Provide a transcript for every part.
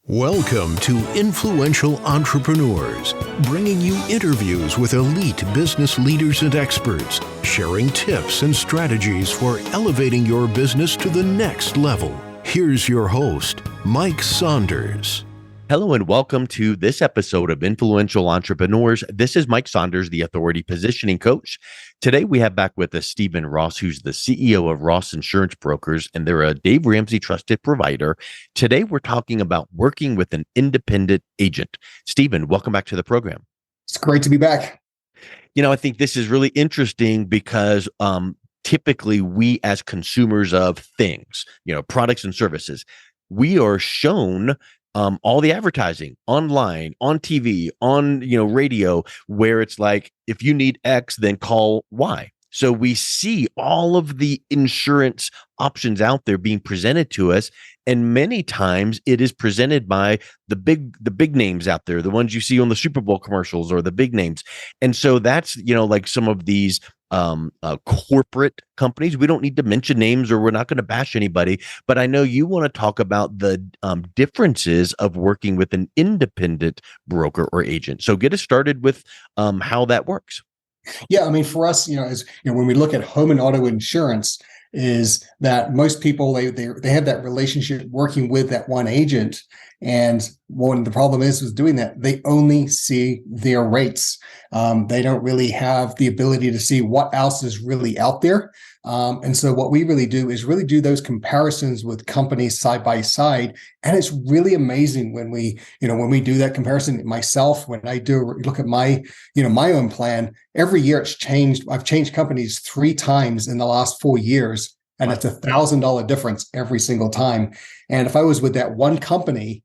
Welcome to Influential Entrepreneurs, bringing you interviews with elite business leaders and experts, sharing tips and strategies for elevating your business to the next level. Here's your host, Mike Saunders. Hello and welcome to this episode of Influential Entrepreneurs. This is Mike Saunders, the Authority Positioning Coach. Today we have back with us Stephen Ross, who's the CEO of Ross Insurance Brokers, and they're a Dave Ramsey trusted provider. Today we're talking about working with an independent agent. Stephen, welcome back to the program. It's great to be back. I think this is really interesting because typically we as consumers of things, products and services, we are shown all the advertising online, on TV, on, radio, where it's like, if you need X, then call Y. So we see all of the insurance options out there being presented to us. And many times it is presented by the big names out there, the ones you see on the Super Bowl commercials or the big names. And so that's, like some of these corporate companies. We don't need to mention names or we're not going to bash anybody, but I know you want to talk about the differences of working with an independent broker or agent. So get us started with how that works. Yeah, I mean, for us, when we look at home and auto insurance, is that most people they have that relationship working with that one agent, and when the problem is doing that, they only see their rates. They don't really have the ability to see what else is really out there. And so what we really do is really do those comparisons with companies side by side. And it's really amazing when we do that comparison. Myself, when I do look at my own plan, every year it's changed. I've changed companies 3 times in the last 4 years, and it's $1,000 difference every single time. And if I was with that one company,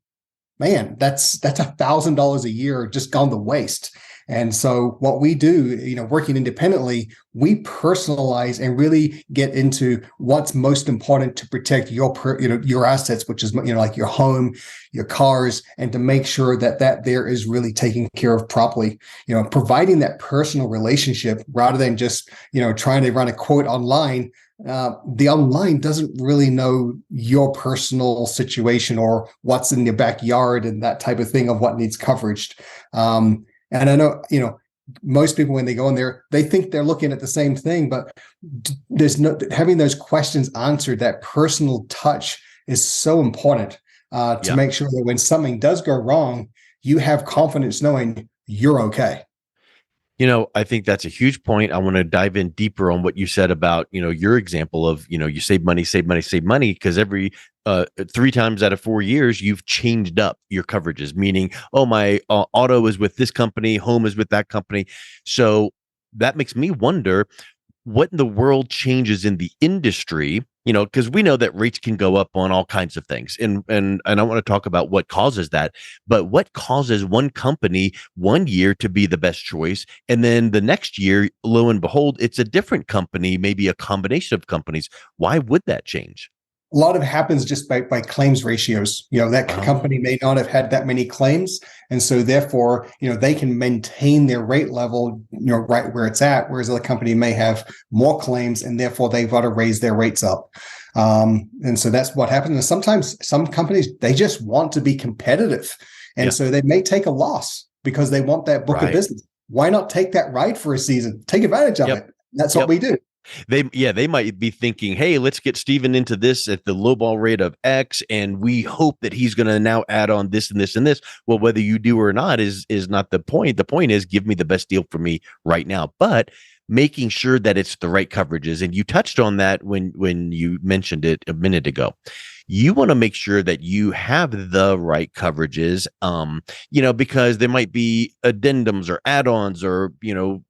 man, that's $1,000 a year just gone to waste. And so what we do, working independently, we personalize and really get into what's most important to protect your assets, which is, like your home, your cars, and to make sure that there is really taken care of properly, providing that personal relationship rather than just, trying to run a quote online. The online doesn't really know your personal situation or what's in your backyard and that type of thing of what needs coverage. And I know, most people, when they go in there, they think they're looking at the same thing, but there's having those questions answered. That personal touch is so important to make sure that when something does go wrong, you have confidence knowing you're okay. I think that's a huge point. I want to dive in deeper on what you said about, your example of, you save money, because every 3 times out of 4 years, you've changed up your coverages, meaning, my auto is with this company, home is with that company. So that makes me wonder what in the world changes in the industry, because we know that rates can go up on all kinds of things. And I want to talk about what causes that, but what causes one company one year to be the best choice. And then the next year, lo and behold, it's a different company, maybe a combination of companies. Why would that change? A lot of it happens just by claims ratios. That company may not have had that many claims. And so therefore, they can maintain their rate level, right where it's at, whereas the company may have more claims and therefore they've got to raise their rates up. And so that's what happens. And sometimes some companies, they just want to be competitive. And so they may take a loss because they want that book of business. Why not take that ride for a season? Take advantage of it. That's what we do. They might be thinking, hey, let's get Steven into this at the lowball rate of X, and we hope that he's going to now add on this and this and this. Well, whether you do or not is not the point. The point is, give me the best deal for me right now. But making sure that it's the right coverages, and you touched on that when you mentioned it a minute ago. You want to make sure that you have the right coverages, because there might be addendums or add-ons or,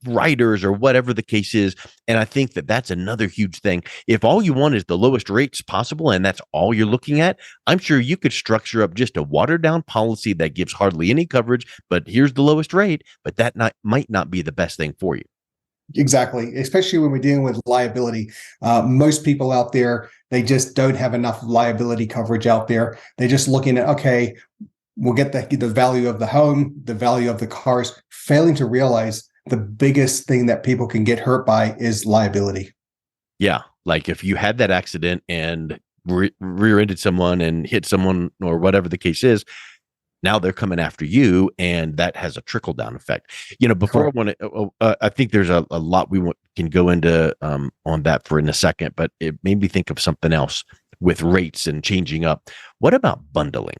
riders or whatever the case is. And I think that that's another huge thing. If all you want is the lowest rates possible and that's all you're looking at, I'm sure you could structure up just a watered down policy that gives hardly any coverage, but here's the lowest rate, but that might not be the best thing for you. Exactly. Especially when we're dealing with liability. Most people out there, they just don't have enough liability coverage out there. They're just looking at, okay, we'll get the value of the home, the value of the cars, failing to realize the biggest thing that people can get hurt by is liability. Yeah. Like if you had that accident and rear-ended someone and hit someone or whatever the case is, Now they're coming after you, and that has a trickle down effect. Before Correct. I want to, I think there's a lot can go into on that for in a second, but it made me think of something else with rates and changing up. What about bundling?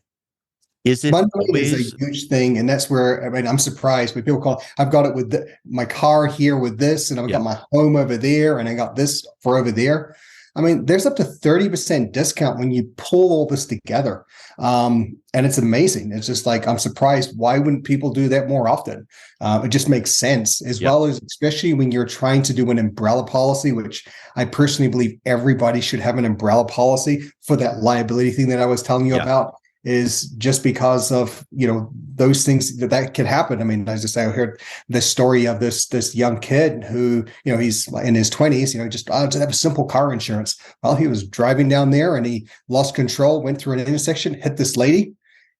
Is it Bundling is a always? huge thing, and that's where I'm surprised when people call. I've got it with my car here with this, and I've Yeah, got my home over there, and I got this for over there. There's up to 30% discount when you pull all this together, and it's amazing. It's just like I'm surprised. Why wouldn't people do that more often? It just makes sense, as yeah, well as especially when you're trying to do an umbrella policy, which I personally believe everybody should have an umbrella policy for that liability thing that I was telling you yeah. about. Is just because of those things that could happen. As I say, I heard the story of this young kid who he's in his 20s. Just have a simple car insurance. Well, he was driving down there and he lost control, went through an intersection, hit this lady,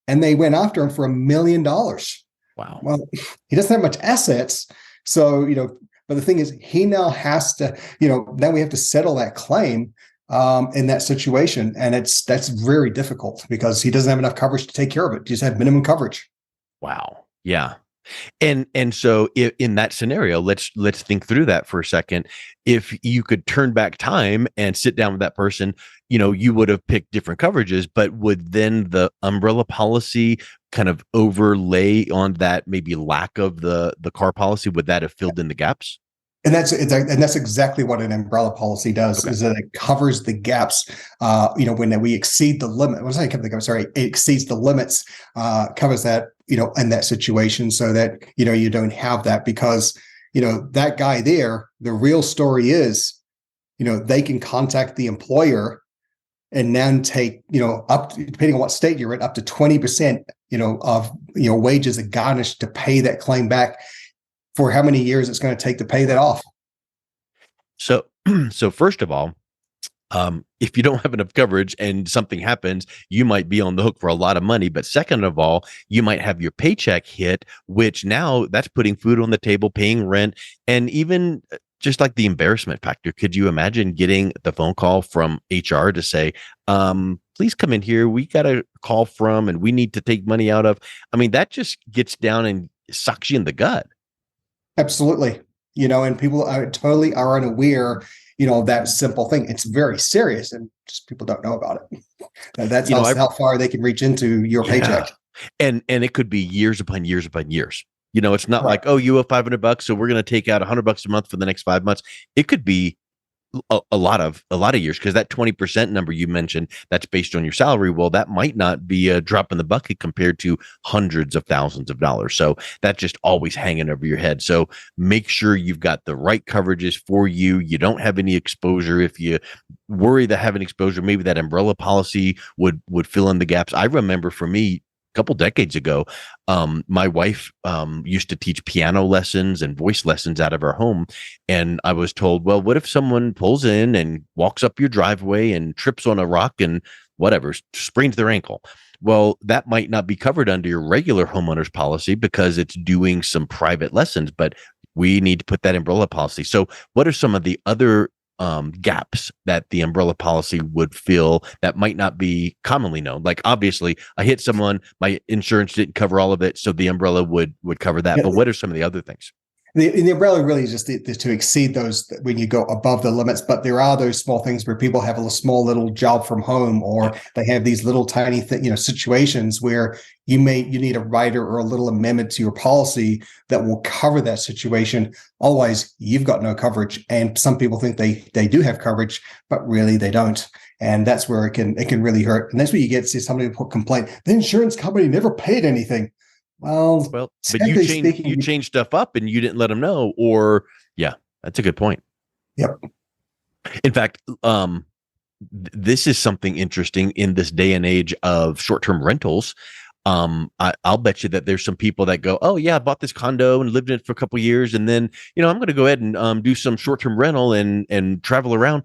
and they went after him for $1 million. Wow. Well, he doesn't have much assets, so But the thing is, he now has to now we have to settle that claim in that situation. And that's very difficult because he doesn't have enough coverage to take care of it. He just had minimum coverage. Wow. Yeah. And so in that scenario, let's think through that for a second. If you could turn back time and sit down with that person, you would have picked different coverages, but would then the umbrella policy kind of overlay on that maybe lack of the car policy? Would that have filled in the gaps? And that's exactly what an umbrella policy does, Okay. is that it covers the gaps. When we exceed the limit, it exceeds the limits, covers that, in that situation, so that, you don't have that, because, that guy there, the real story is, they can contact the employer and then take, up, depending on what state you're in, up to 20%, of, wages are garnished to pay that claim back for how many years it's going to take to pay that off. So, so first of all, if you don't have enough coverage and something happens, you might be on the hook for a lot of money. But second of all, you might have your paycheck hit, which now that's putting food on the table, paying rent, and even just like the embarrassment factor. Could you imagine getting the phone call from HR to say, please come in here. We got a call from, and we need to take money out of. That just gets down and sucks you in the gut. Absolutely. And people are totally are unaware, of that simple thing. It's very serious, and just people don't know about it. That's how far they can reach into your paycheck. And it could be years upon years upon years. It's not Right. like, oh, you owe $500, so we're going to take out $100 a month for the next 5 months. It could be a lot of years, because that 20% number you mentioned, that's based on your salary. Well, that might not be a drop in the bucket compared to hundreds of thousands of dollars. So that's just always hanging over your head. So make sure you've got the right coverages for you. You don't have any exposure. If you worry that having exposure, maybe that umbrella policy would fill in the gaps. I remember for me, couple decades ago, my wife used to teach piano lessons and voice lessons out of her home. And I was told, well, what if someone pulls in and walks up your driveway and trips on a rock and whatever, sprains their ankle? Well, that might not be covered under your regular homeowner's policy because it's doing some private lessons, but we need to put that umbrella policy. So what are some of the other gaps that the umbrella policy would fill that might not be commonly known? Like, obviously, I hit someone, my insurance didn't cover all of it, so the umbrella would cover that. Yeah. But what are some of the other things? The umbrella really is just to exceed those when you go above the limits. But there are those small things where people have a small little job from home, or they have these little tiny situations where you need a rider or a little amendment to your policy that will cover that situation. Otherwise, you've got no coverage. And some people think they do have coverage, but really they don't. And that's where it can really hurt. And that's where you get to see somebody complain, the insurance company never paid anything. Well, but you changed stuff up and you didn't let them know, or that's a good point. Yep. In fact, this is something interesting in this day and age of short-term rentals. I'll bet you that there's some people that go, oh yeah, I bought this condo and lived in it for a couple of years, and then I'm going to go ahead and do some short-term rental and travel around.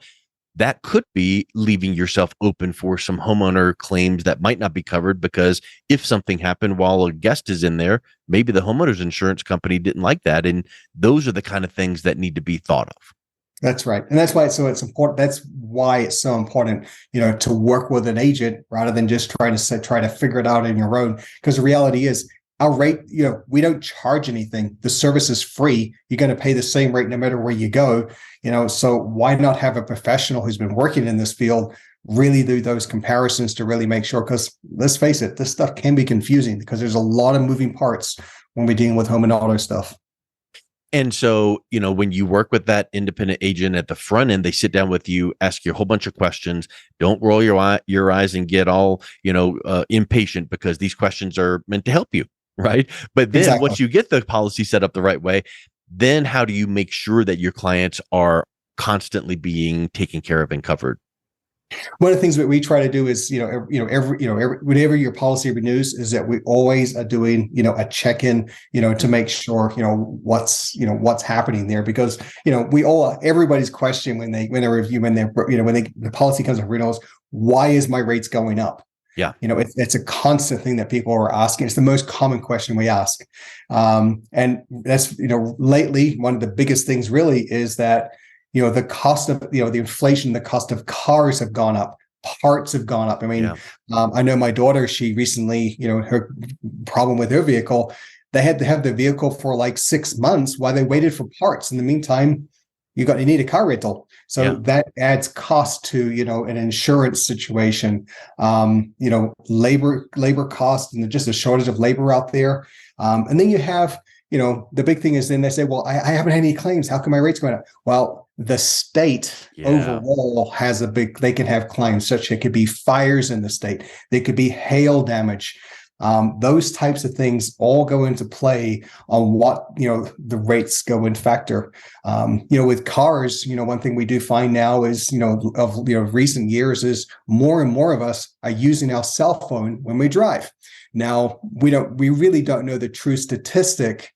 That could be leaving yourself open for some homeowner claims that might not be covered, because if something happened while a guest is in there, maybe the homeowner's insurance company didn't like that. And those are the kind of things that need to be thought of. That's right. And that's why it's important. That's why it's so important, to work with an agent rather than just try to figure it out on your own. Because the reality is our rate, we don't charge anything. The service is free. You're going to pay the same rate no matter where you go, so why not have a professional who's been working in this field really do those comparisons to really make sure? Because let's face it, this stuff can be confusing because there's a lot of moving parts when we're dealing with home and auto stuff. And so, when you work with that independent agent at the front end, they sit down with you, ask you a whole bunch of questions. Don't roll your eyes and get all, impatient, because these questions are meant to help you, right? But then Exactly. once you get the policy set up the right way, then how do you make sure that your clients are constantly being taken care of and covered? One of the things that we try to do is, whenever your policy renews, is that we always are doing, a check-in, to make sure, what's happening there, because, everybody's question when they review, the policy comes to renewals, why is my rates going up? Yeah. It's a constant thing that people are asking. It's the most common question we ask. And that's, lately, one of the biggest things really is that, the cost of, the inflation, the cost of cars have gone up, parts have gone up. I mean, I know my daughter, she recently, her problem with her vehicle, they had to have the vehicle for like 6 months while they waited for parts. In the meantime, you need a car rental. So that adds cost to, an insurance situation, labor costs, and just a shortage of labor out there. And then you have, the big thing is then they say, well, I haven't had any claims. How come my rate's going up? Well, the state overall has they can have claims, such it could be fires in the state. There could be hail damage. Those types of things all go into play on what, the rates go in factor. With cars, one thing we do find now is, of recent years is more and more of us are using our cell phone when we drive. Now, we really don't know the true statistic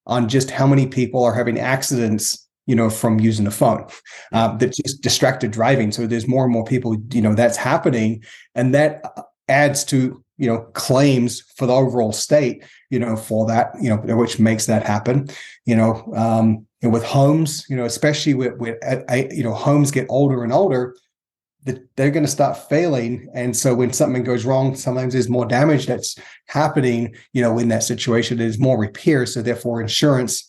on just how many people are having accidents, from using a phone, that's just distracted driving. So there's more and more people, that's happening. And that adds to, claims for the overall state, for that, which makes that happen, with homes, especially with homes get older and older, they're going to start failing. And so when something goes wrong, sometimes there's more damage that's happening, in that situation. There's more repairs. So therefore insurance,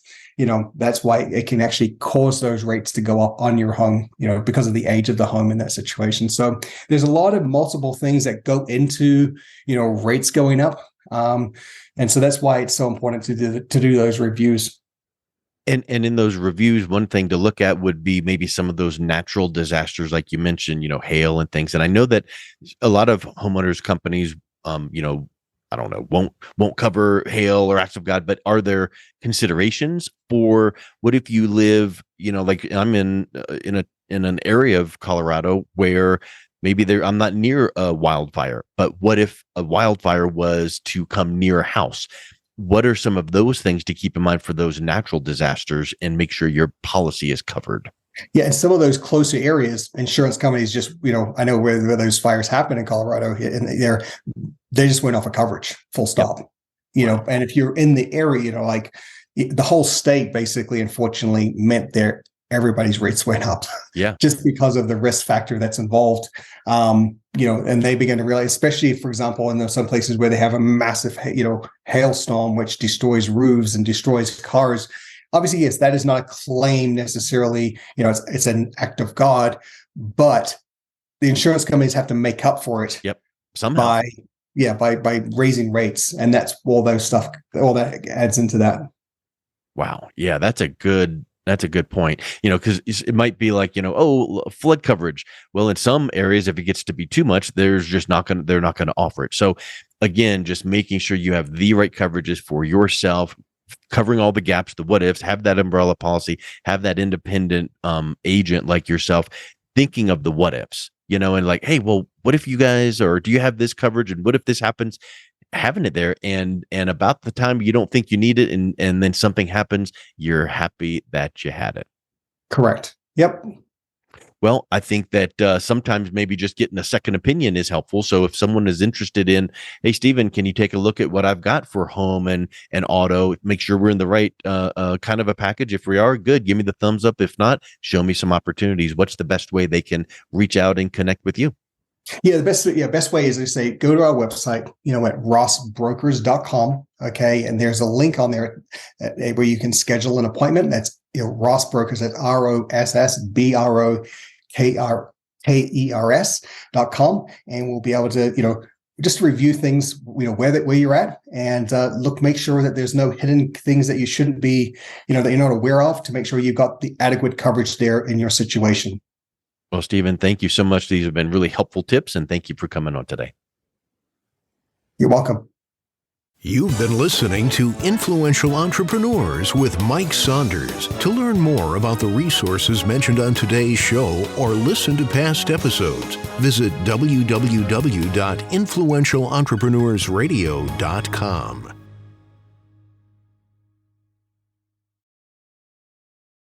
that's why it can actually cause those rates to go up on your home, because of the age of the home in that situation. So there's a lot of multiple things that go into, rates going up. And so that's why it's so important to do those reviews. And in those reviews, one thing to look at would be maybe some of those natural disasters, like you mentioned, hail and things. And I know that a lot of homeowners companies, I don't know, won't cover hail or acts of God, but are there considerations for what if you live, like I'm in an area of Colorado where maybe I'm not near a wildfire, but what if a wildfire was to come near a house? What are some of those things to keep in mind for those natural disasters and make sure your policy is covered? Yeah, in some of those closer areas, insurance companies just, I know where those fires happen in Colorado, and they just went off of coverage, full stop. Yep. And if you're in the area, like the whole state basically, unfortunately, meant everybody's rates went up. Yeah. Just because of the risk factor that's involved. And they begin to realize, especially, for example, in some places where they have a massive, hailstorm, which destroys roofs and destroys cars. Obviously, yes, that is not a claim necessarily, it's an act of God, but the insurance companies have to make up for it. Yep. Somehow. By raising rates. And that's all that adds into that. Wow. Yeah, that's a good point. Because it might be like, flood coverage. Well, in some areas, if it gets to be too much, they're not going to offer it. So again, just making sure you have the right coverages for yourself, covering all the gaps, the what ifs, have that umbrella policy, have that independent agent like yourself thinking of the what ifs, and like, hey, well, what if you guys, or do you have this coverage? And what if this happens? Having it there, and about the time you don't think you need it, and then something happens, you're happy that you had it. Correct. Yep. Well, I think that sometimes maybe just getting a second opinion is helpful. So if someone is interested in, hey, Stephen, can you take a look at what I've got for home and auto? Make sure we're in the right kind of a package. If we are, good, give me the thumbs up. If not, show me some opportunities. What's the best way they can reach out and connect with you? Yeah, the best way is to say go to our website, at rossbrokers.com. Okay. And there's a link on there where you can schedule an appointment. That's Ross Brokers at RossBrokers.com. And we'll be able to, just review things, where you're at, and make sure that there's no hidden things that you shouldn't be, that you're not aware of, to make sure you've got the adequate coverage there in your situation. Well, Stephen, thank you so much. These have been really helpful tips, and thank you for coming on today. You're welcome. You've been listening to Influential Entrepreneurs with Mike Saunders. To learn more about the resources mentioned on today's show or listen to past episodes, visit www.influentialentrepreneursradio.com.